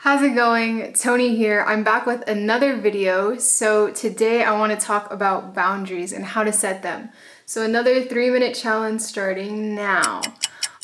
How's it going? Tony here. I'm back with another video. So today I want to talk about boundaries and how to set them. So another 3-minute challenge starting now.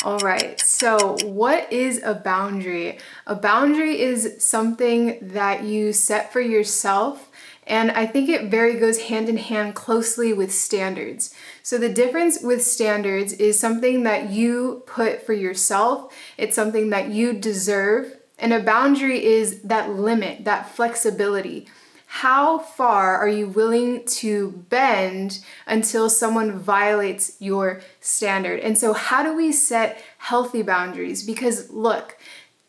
All right, so what is a boundary? A boundary is something that you set for yourself, and I think it goes hand in hand closely with standards. So the difference with standards is something that you put for yourself, it's something that you deserve, and a boundary is that limit, that flexibility. How far are you willing to bend until someone violates your standard? And so how do we set healthy boundaries? Because look,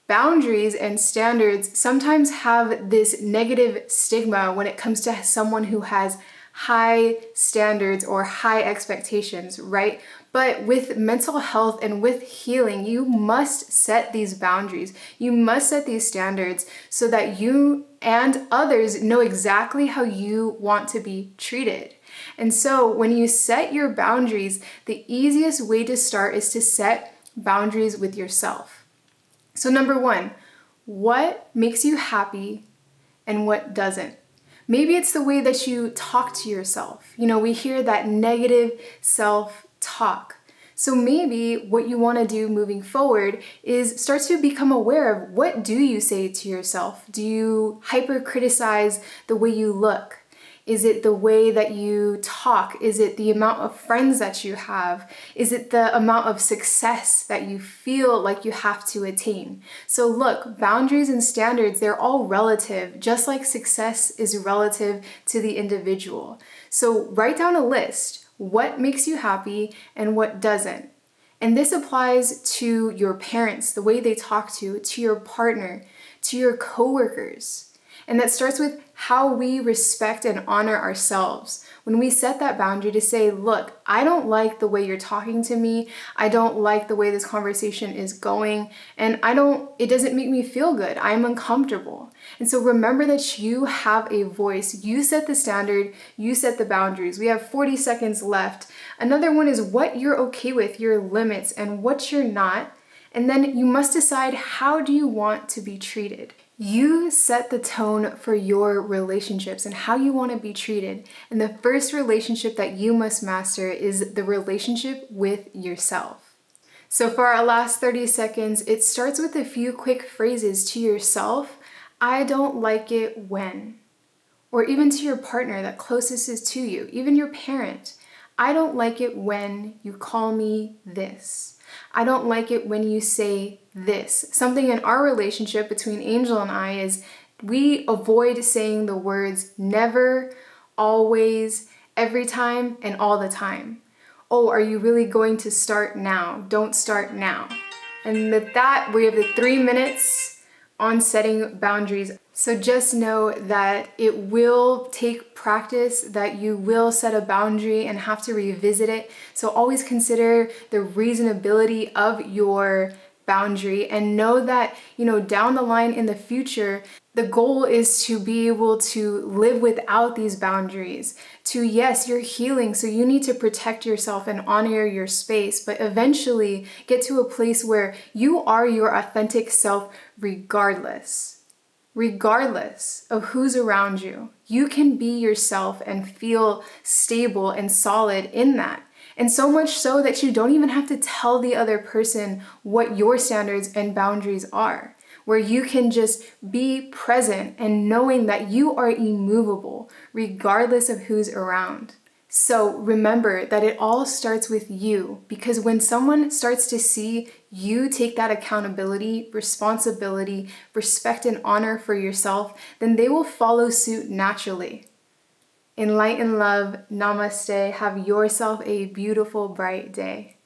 boundaries and standards sometimes have this negative stigma when it comes to someone who has high standards or high expectations, right? But with mental health and with healing, you must set these boundaries. You must set these standards so that you and others know exactly how you want to be treated. And so when you set your boundaries, the easiest way to start is to set boundaries with yourself. So number one, what makes you happy and what doesn't? Maybe it's the way that you talk to yourself. You know, we hear that negative self-talk. So maybe what you want to do moving forward is start to become aware of what do you say to yourself? Do you hyper-criticize the way you look? Is it the way that you talk? Is it the amount of friends that you have? Is it the amount of success that you feel like you have to attain? So look, boundaries and standards, they're all relative, just like success is relative to the individual. So write down a list. What makes you happy and what doesn't? And this applies to your parents, the way they talk to your partner, to your coworkers. And that starts with how we respect and honor ourselves. When we set that boundary to say, look, I don't like the way you're talking to me. I don't like the way this conversation is going. And it doesn't make me feel good. I'm uncomfortable. And so remember that you have a voice. You set the standard. You set the boundaries. We have 40 seconds left. Another one is what you're okay with, your limits, and what you're not. And then you must decide, how do you want to be treated? You set the tone for your relationships and how you want to be treated. And the first relationship that you must master is the relationship with yourself. So for our last 30 seconds, it starts with a few quick phrases to yourself. I don't like it when. Or even to your partner that closest is to you, even your parent. I don't like it when you call me this. I don't like it when you say this. Something in our relationship between Angel and I is we avoid saying the words never, always, every time, and all the time. Oh, are you really going to start now? Don't start now. And with that, we have the 3 minutes on setting boundaries. So just know that it will take practice, that you will set a boundary and have to revisit it. So always consider the reasonability of your boundary and know that, down the line in the future, the goal is to be able to live without these boundaries. Yes, you're healing, so you need to protect yourself and honor your space, but eventually get to a place where you are your authentic self regardless of who's around you. You can be yourself and feel stable and solid in that. And so much so that you don't even have to tell the other person what your standards and boundaries are, where you can just be present and knowing that you are immovable regardless of who's around. So remember that it all starts with you, because when someone starts to see you take that accountability, responsibility, respect, and honor for yourself, then they will follow suit naturally. In light and love, namaste. Have yourself a beautiful, bright day.